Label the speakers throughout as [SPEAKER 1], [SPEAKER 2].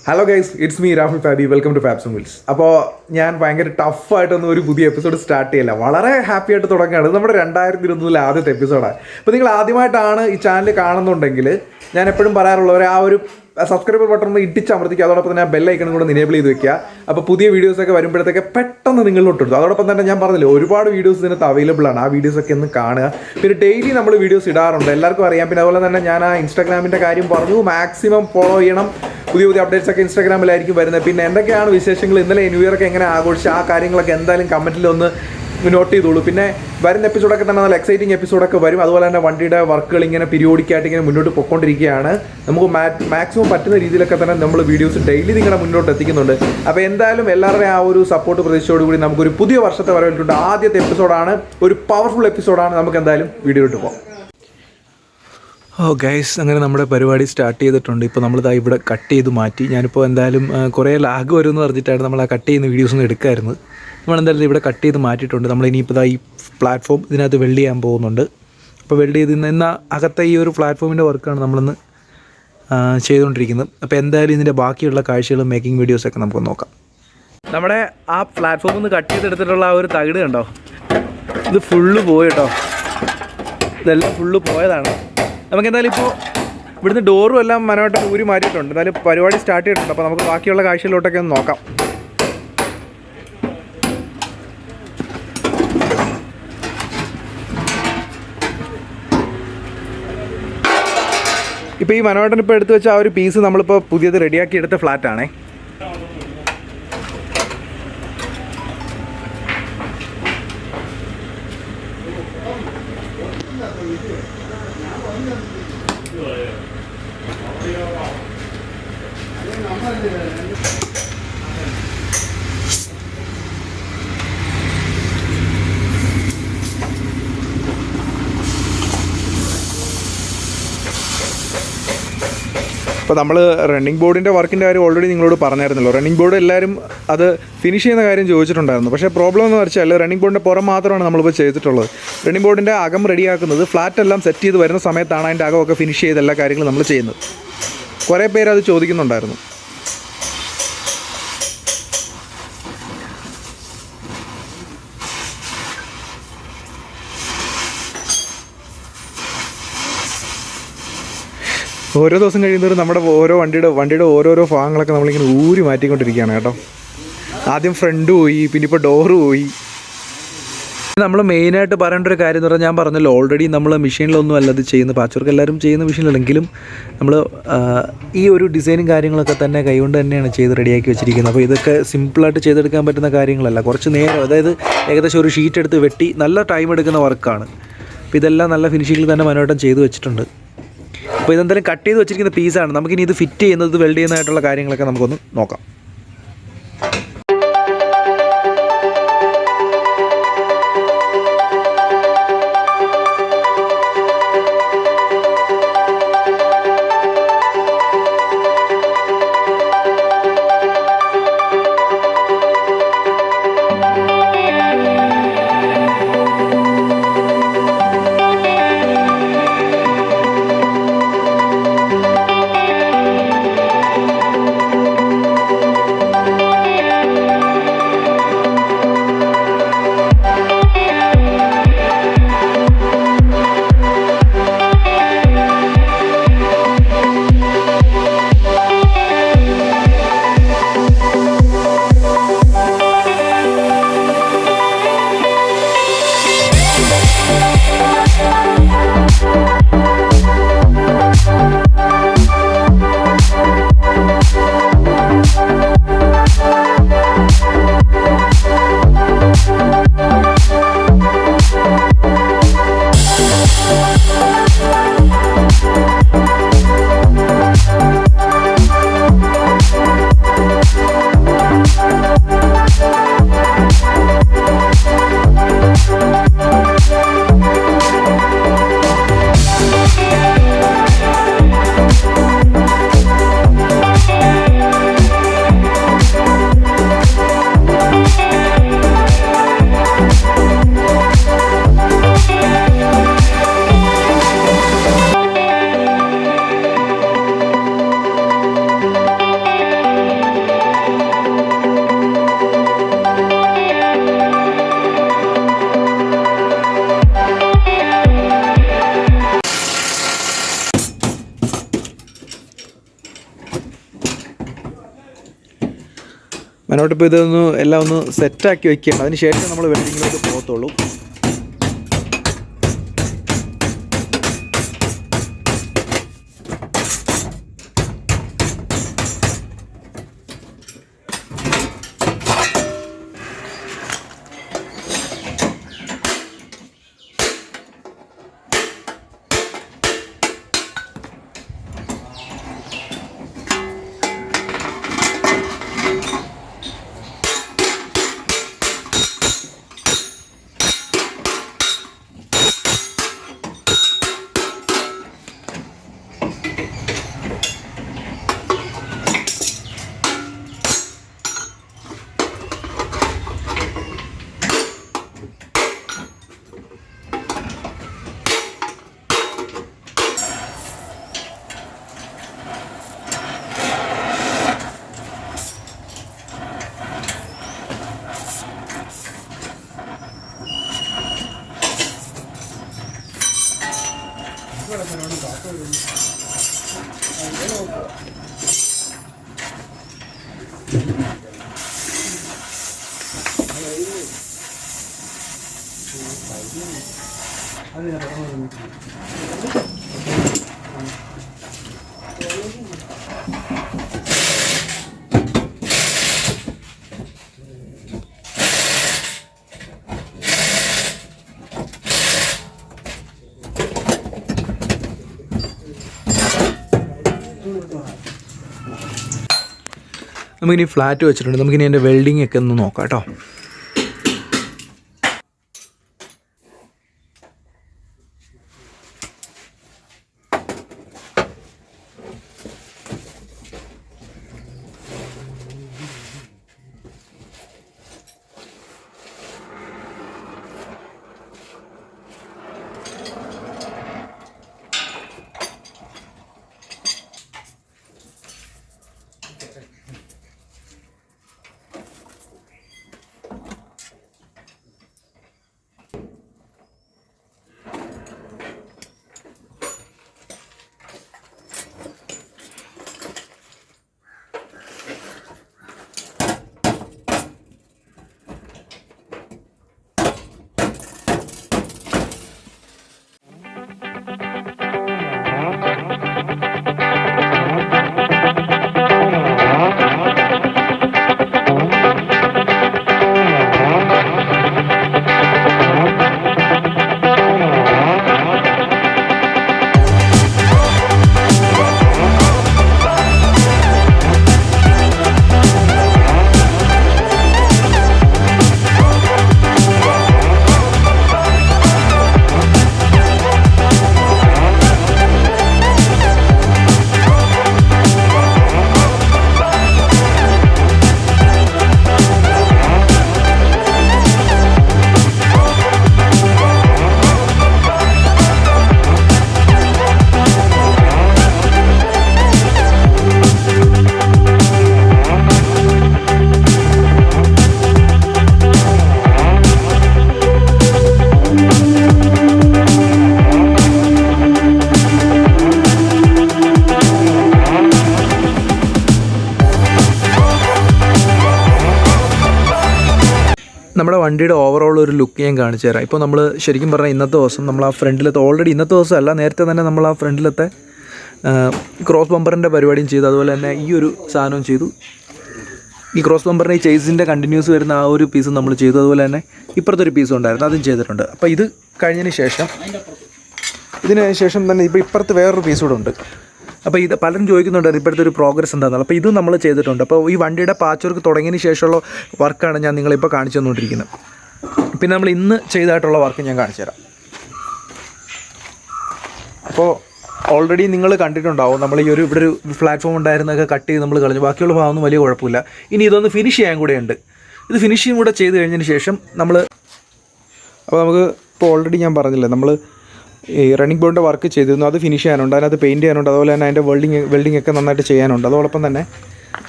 [SPEAKER 1] Hello guys, it's me Rahul Fabi. Welcome to fabbsonwheels. അപ്പോൾ ഞാൻ ഭയങ്കര ടഫായിട്ടൊന്നും ഒരു പുതിയ എപ്പിസോഡ് സ്റ്റാർട്ട് ചെയ്യില്ല. വളരെ ഹാപ്പി ആയിട്ട് തുടങ്ങുകയാണ്. ഇത് നമ്മുടെ 2021 ആദ്യത്തെ എപ്പിസോഡാണ്. അപ്പോൾ നിങ്ങൾ ആദ്യമായിട്ടാണ് ഈ ചാനൽ കാണുന്നുണ്ടെങ്കിൽ ഞാൻ എപ്പോഴും പറയാറുള്ളവർ ആ ഒരു സബ്സ്ക്രൈബർ ബട്ടൺ ഒന്ന് ഇടിച്ചമർത്തിക്കുക. അതോടൊപ്പം തന്നെ ആ ബെല്ലൈക്കണും കൂടെ എനേബിൾ ചെയ്ത് വെക്കുക. അപ്പോൾ പുതിയ വീഡിയോസൊക്കെ വരുമ്പോഴത്തേക്ക് പെട്ടെന്ന് നിങ്ങളിലോട്ട് എടുത്തു. അതോടൊപ്പം തന്നെ ഞാൻ പറഞ്ഞില്ലേ, ഒരുപാട് വീഡിയോസ് ഇതിനകത്ത് അവൈലബിൾ ആണ്. ആ വീഡിയോസൊക്കെ ഒന്ന് കാണുക. പിന്നെ ഡെയിലി നമ്മൾ വീഡിയോസ് ഇടാറുണ്ട്, എല്ലാവർക്കും അറിയാം. പിന്നെ അതുപോലെ തന്നെ ഞാൻ ആ ഇൻസ്റ്റാഗ്രാമിൻ്റെ കാര്യം പറഞ്ഞു, മാക്സിമം ഫോളോ ചെയ്യണം. പുതിയ അപ്ഡേറ്റ്സ് ഒക്കെ ഇൻസ്റ്റാഗ്രാമിലായിരിക്കും വരുന്നത്. പിന്നെ എന്തൊക്കെയാണ് വിശേഷങ്ങൾ, ഇന്നലെ ന്യൂ ഇയർ ഒക്കെ എങ്ങനെ ആഘോഷിച്ച് ആ കാര്യങ്ങളൊക്കെ എന്തായാലും കമൻറ്റിൽ ഒന്ന് നോട്ട് ചെയ്തോളൂ. പിന്നെ വരുന്ന എപ്പിസോഡൊക്കെ തന്നെ നല്ല എക്സൈറ്റിംഗ് എപ്പിസോഡൊക്കെ വരും. അതുപോലെ തന്നെ വണ്ടിയുടെ വർക്കുകൾ ഇങ്ങനെ പീരിയോഡിക്കായിട്ട് ഇങ്ങനെ മുന്നോട്ട് പോയിക്കൊണ്ടിരിക്കുകയാണ്. നമുക്ക് മാക്സിമം പറ്റുന്ന രീതിയിലൊക്കെ തന്നെ നമ്മൾ വീഡിയോസ് ഡെയിലി നിങ്ങളുടെ മുന്നോട്ട് എത്തിക്കുന്നുണ്ട്. അപ്പോൾ എന്തായാലും എല്ലാവരുടെയും ആ ഒരു സപ്പോർട്ട് പ്രതീക്ഷയോടുകൂടി നമുക്കൊരു പുതിയ വർഷത്തെ വരവേറ്റിട്ടുണ്ട്. ആദ്യത്തെ എപ്പിസോഡാണ്, ഒരു പവർഫുൾ എപ്പിസോഡാണ്. നമുക്ക് എന്തായാലും വീഡിയോയിട്ട് പോകാം. ഗൈസ്, അങ്ങനെ നമ്മുടെ പരിപാടി സ്റ്റാർട്ട് ചെയ്തിട്ടുണ്ട്. ഇപ്പോൾ നമ്മളിതാ ഇവിടെ കട്ട് ചെയ്ത് മാറ്റി. ഞാനിപ്പോൾ എന്തായാലും കുറേ ലാഗ് വരുമെന്ന് പറഞ്ഞിട്ടാണ് നമ്മൾ ആ കട്ട് ചെയ്യുന്ന വീഡിയോസൊന്നും എടുക്കാമായിരുന്നു. നമ്മളെന്തായാലും ഇവിടെ കട്ട് ചെയ്ത് മാറ്റിയിട്ടുണ്ട്. നമ്മളിനിയിപ്പോൾ ഈ പ്ലാറ്റ്ഫോം ഇതിനകത്ത് വെൽഡ് ചെയ്യാൻ പോകുന്നുണ്ട്. അപ്പോൾ വെൽഡ് ചെയ്ത് ഇന്ന് അകത്തെ ഈ ഒരു പ്ലാറ്റ്ഫോമിൻ്റെ വർക്കാണ് നമ്മളിന്ന് ചെയ്തുകൊണ്ടിരിക്കുന്നത്. അപ്പോൾ എന്തായാലും ഇതിൻ്റെ ബാക്കിയുള്ള കാഴ്ചകളും മേക്കിംഗ് വീഡിയോസൊക്കെ നമുക്ക് നോക്കാം. നമ്മുടെ ആ പ്ലാറ്റ്ഫോമിൽ നിന്ന് കട്ട് ചെയ്തെടുത്തിട്ടുള്ള ആ ഒരു തകിട് കണ്ടോ, ഇത് ഫുള്ള് പോയി കേട്ടോ. ഇതെല്ലാം ഫുള്ള് പോയതാണ്. നമുക്ക് എന്തായാലും ഇപ്പോൾ ഇവിടുന്ന് ഡോറും എല്ലാം മനോട്ട് ഊരി മാറ്റിയിട്ടുണ്ട്. എന്തായാലും പരിപാടി സ്റ്റാർട്ട് ചെയ്തിട്ടുണ്ട്. അപ്പോൾ നമുക്ക് ബാക്കിയുള്ള കാഴ്ചയിലോട്ടൊക്കെ ഒന്ന് നോക്കാം. ഇപ്പോൾ ഈ മനോട്ടൻ ഇപ്പോൾ എടുത്തു വെച്ച ആ ഒരു പീസ് നമ്മളിപ്പോൾ പുതിയത് റെഡിയാക്കി എടുത്ത ഫ്ലാറ്റാണേ. അപ്പോൾ നമ്മൾ റണ്ണിങ് ബോർഡിൻ്റെ വർക്കിൻ്റെ കാര്യം ഓൾറെഡി നിങ്ങളോട് പറഞ്ഞായിരുന്നല്ലോ. റണ്ണിങ് ബോർഡ് എല്ലാവരും അത് ഫിനിഷ് ചെയ്യുന്ന കാര്യം ചോദിച്ചിട്ടുണ്ടായിരുന്നു. പക്ഷേ പ്രോബ്ലം എന്ന് വെച്ചാൽ റണ്ണിങ് ബോർഡിൻ്റെ പുറം മാത്രമാണ് നമ്മളിപ്പോൾ ചെയ്തിട്ടുള്ളത്. റണ്ണിങ് ബോർഡിൻ്റെ അകം റെഡിയാക്കുന്നത് ഫ്ലാറ്റ് എല്ലാം സെറ്റ് ചെയ്ത് വരുന്ന സമയത്താണ് അതിൻ്റെ അകമൊക്കെ ഫിനിഷ് ചെയ്ത് എല്ലാ കാര്യങ്ങളും നമ്മൾ ചെയ്യുന്നത്. കുറേ പേര് അത് ചോദിക്കുന്നുണ്ടായിരുന്നു. ഓരോ ദിവസം കഴിയുന്നവരും നമ്മുടെ വണ്ടിയുടെ ഓരോരോ ഭാഗങ്ങളൊക്കെ നമ്മളിങ്ങനെ ഊരി മാറ്റിക്കൊണ്ടിരിക്കുകയാണ് കേട്ടോ. ആദ്യം ഫ്രണ്ട് പോയി, പിന്നെ ഇപ്പോൾ ഡോറ് പോയി. നമ്മൾ മെയിനായിട്ട് പറയേണ്ട ഒരു കാര്യം എന്ന് പറഞ്ഞാൽ, ഞാൻ പറഞ്ഞല്ലോ ഓൾറെഡി നമ്മൾ മെഷീനിലൊന്നും അല്ല ഇത് ചെയ്യുന്നത്. പാച്ച് എല്ലാവരും ചെയ്യുന്ന മെഷീനിലെങ്കിലും നമ്മൾ ഈ ഒരു ഡിസൈനും കാര്യങ്ങളൊക്കെ തന്നെ കൈകൊണ്ട് തന്നെയാണ് ചെയ്ത് റെഡിയാക്കി വെച്ചിരിക്കുന്നത്. അപ്പോൾ ഇതൊക്കെ സിമ്പിളായിട്ട് ചെയ്തെടുക്കാൻ പറ്റുന്ന കാര്യങ്ങളല്ല. കുറച്ച് നേരം, അതായത് ഏകദേശം ഒരു ഷീറ്റ് എടുത്ത് വെട്ടി നല്ല ടൈം എടുക്കുന്ന വർക്കാണ്. അപ്പോൾ ഇതെല്ലാം നല്ല ഫിനിഷിങ്ങിൽ തന്നെ മനോഹരം ചെയ്ത് വെച്ചിട്ടുണ്ട്. അപ്പോൾ ഇതെന്തായാലും കട്ട് ചെയ്ത് വെച്ചിരിക്കുന്ന പീസാണ്. നമുക്കിനി ഇത് ഫിറ്റ് ചെയ്യുന്നത്, വെൽഡ് ചെയ്യുന്നതായിട്ടുള്ള കാര്യങ്ങളൊക്കെ നമുക്കൊന്ന് നോക്കാം. അതിനോട്ടിപ്പോൾ ഇതൊന്ന് എല്ലാം ഒന്ന് സെറ്റാക്കി വയ്ക്കുകയാണ്. അതിന് ശേഷം നമ്മൾ വെൽഡിങ്ങിലോട്ട് പോകത്തുള്ളൂ. നമുക്കിനി ഫ്ലാറ്റ് വെച്ചിട്ടുണ്ട്. നമുക്കിനി എൻ്റെ വെൽഡിംഗ് ഒക്കെ ഒന്ന് നോക്കാം കേട്ടോ. നമ്മുടെ വണ്ടിയുടെ ഓവറോൾ ഒരു ലുക്ക് ഞാൻ കാണിച്ചു തരാം. ഇപ്പോൾ നമ്മൾ ശരിക്കും പറഞ്ഞാൽ ഇന്നത്തെ ദിവസം നമ്മൾ ആ ഫ്രണ്ടിലത്തെ ഓൾറെഡി ഇന്നത്തെ ദിവസമല്ല നേരത്തെ തന്നെ നമ്മൾ ആ ഫ്രണ്ടിലത്തെ ക്രോസ് ബമ്പറിൻ്റെ പരിപാടിയും ചെയ്തു. അതുപോലെ തന്നെ ഈ ഒരു സാധനവും ചെയ്തു. ഈ ക്രോസ് ബമ്പറിൻ്റെ ഈ ചേസിൻ്റെ കണ്ടിന്യൂസ് വരുന്ന ആ ഒരു പീസും നമ്മൾ ചെയ്തു. അതുപോലെ തന്നെ ഇപ്പുറത്തൊരു പീസും ഉണ്ടായിരുന്നു, അതും ചെയ്തിട്ടുണ്ട്. അപ്പോൾ ഇത് കഴിഞ്ഞതിന് ശേഷം ഇതിന് ശേഷം തന്നെ ഇപ്പോൾ ഇപ്പുറത്ത് വേറൊരു പീസ് കൂടെ ഉണ്ട്. അപ്പോൾ ഇത് പലരും ചോദിക്കുന്നുണ്ടായിരുന്നു ഇപ്പോഴത്തെ ഒരു പ്രോഗ്രസ് എന്താണെന്ന്. അപ്പോൾ ഇത് നമ്മൾ ചെയ്തിട്ടുണ്ട്. അപ്പോൾ ഈ വണ്ടിയുടെ പാച്ച് വർക്ക് തുടങ്ങിയതിന് ശേഷമുള്ള വർക്കാണ് ഞാൻ നിങ്ങളിപ്പോൾ കാണിച്ചു തന്നുകൊണ്ടിരിക്കുന്നത്. പിന്നെ നമ്മൾ ഇന്ന് ചെയ്തതായിട്ടുള്ള വർക്ക് ഞാൻ കാണിച്ചു തരാം. അപ്പോൾ ഓൾറെഡി നിങ്ങൾ കണ്ടിട്ടുണ്ടാവും നമ്മൾ ഈ ഇവിടെ ഒരു പ്ലാറ്റ്ഫോം ഉണ്ടായിരുന്നൊക്കെ കട്ട് ചെയ്ത് നമ്മൾ കളഞ്ഞു. ബാക്കിയുള്ള ഭാഗമൊന്നും വലിയ കുഴപ്പമില്ല. ഇനി ഇതൊന്ന് ഫിനിഷ് ചെയ്യാൻ കൂടെ ഉണ്ട്. ഇത് ഫിനിഷിങ് കൂടെ ചെയ്ത് കഴിഞ്ഞതിന് ശേഷം അപ്പോൾ നമുക്ക് ഇപ്പോൾ ഓൾറെഡി ഞാൻ പറഞ്ഞില്ലേ നമ്മൾ ഈ റണ്ണിങ് ബോർഡിൻ്റെ വർക്ക് ചെയ്തിരുന്നു. അത് ഫിനിഷ് ചെയ്യാനുണ്ട്, അതിനകത്ത് പെയിൻറ്റ് ചെയ്യാനുണ്ട്, അതുപോലെ തന്നെ അതിൻ്റെ വെൽഡിങ് ഒക്കെ നന്നായിട്ട് ചെയ്യാനുണ്ട്. അതോടൊപ്പം തന്നെ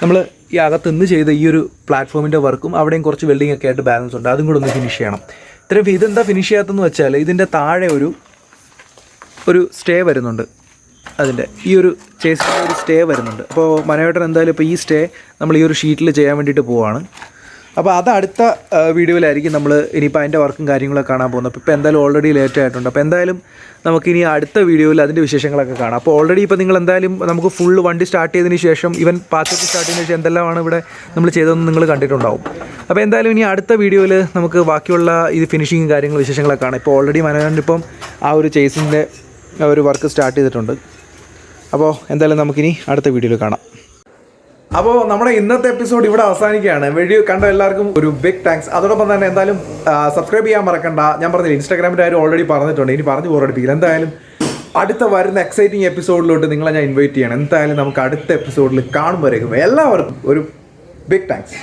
[SPEAKER 1] നമ്മൾ ഈ അകത്ത് ഇന്ന് ചെയ്ത ഈ ഒരു പ്ലാറ്റ്ഫോമിൻ്റെ വർക്കും അവിടെയും കുറച്ച് വെൽഡിങ് ഒക്കെ ആയിട്ട് ബാലൻസ് ഉണ്ട്, അതും കൂടെ ഒന്ന് ഫിനിഷ് ചെയ്യണം. ഇത്രയും ഇതെന്താ ഫിനിഷ് ചെയ്യാത്തതെന്ന് വെച്ചാൽ ഇതിൻ്റെ താഴെ ഒരു സ്റ്റേ വരുന്നുണ്ട്. അതിൻ്റെ ഈ ഒരു ചേസിൻ്റെ ഒരു സ്റ്റേ വരുന്നുണ്ട്. അപ്പോൾ മനോഹരൻ എന്തായാലും ഇപ്പോൾ ഈ സ്റ്റേ നമ്മൾ ഈ ഒരു ഷീറ്റിൽ ചെയ്യാൻ വേണ്ടിയിട്ട് പോവുകയാണ്. അപ്പോൾ അത് അടുത്ത വീഡിയോയിലായിരിക്കും നമ്മൾ ഇനിയിപ്പോൾ അതിൻ്റെ വർക്കും കാര്യങ്ങളൊക്കെ കാണാൻ പോകുന്നത്. അപ്പോൾ ഇപ്പോൾ എന്തായാലും ഓൾറെഡി ലേറ്റ് ആയിട്ടുണ്ട്. അപ്പോൾ എന്തായാലും നമുക്കിനി അടുത്ത വീഡിയോയിൽ അതിൻ്റെ വിശേഷങ്ങളൊക്കെ കാണാം. അപ്പോൾ ഓൾറെഡി ഇപ്പോൾ നിങ്ങൾ എന്തായാലും നമുക്ക് ഫുള്ള് വണ്ടി സ്റ്റാർട്ട് ചെയ്തതിന് ശേഷം ഈവൻ പാച്ചപ്പ് സ്റ്റാർട്ട് ചെയ്തതിന് ശേഷം എന്തെല്ലാമാണ് ഇവിടെ നമ്മൾ ചെയ്തതെന്ന് നിങ്ങൾ കണ്ടിട്ടുണ്ടാവും. അപ്പോൾ എന്തായാലും ഇനി അടുത്ത വീഡിയോയിൽ നമുക്ക് ബാക്കിയുള്ള ഇത് ഫിനിഷിങ്ങും കാര്യങ്ങളും വിശേഷങ്ങളൊക്കെ കാണാം. ഇപ്പോൾ ഓൾറെഡി മനോഹരനിപ്പം ആ ഒരു ചേസിൻ്റെ ഒരു വർക്ക് സ്റ്റാർട്ട് ചെയ്തിട്ടുണ്ട്. അപ്പോൾ എന്തായാലും നമുക്കിനി അടുത്ത വീഡിയോയിൽ കാണാം. അപ്പോൾ നമ്മുടെ ഇന്നത്തെ എപ്പിസോഡ് ഇവിടെ അവസാനിക്കുകയാണ്. വീഡിയോ കണ്ട എല്ലാവർക്കും ഒരു ബിഗ് താങ്ക്സ്. അതോടൊപ്പം തന്നെ എന്തായാലും സബ്സ്ക്രൈബ് ചെയ്യാൻ മറക്കണ്ട. ഞാൻ പറഞ്ഞില്ല, ഇൻസ്റ്റാഗ്രാമിൻ്റെ കാര്യം ഓൾറെഡി പറഞ്ഞിട്ടുണ്ട്, ഇനി പറഞ്ഞു പോരടിപ്പിക്കില്ല. എന്തായാലും അടുത്ത വരുന്ന എക്സൈറ്റിംഗ് എപ്പിസോഡിലോട്ട് നിങ്ങളെ ഞാൻ ഇൻവൈറ്റ് ചെയ്യണം. എന്തായാലും നമുക്ക് അടുത്ത എപ്പിസോഡിൽ കാണുമ്പോഴേക്കും എല്ലാവർക്കും ഒരു ബിഗ് താങ്ക്സ്.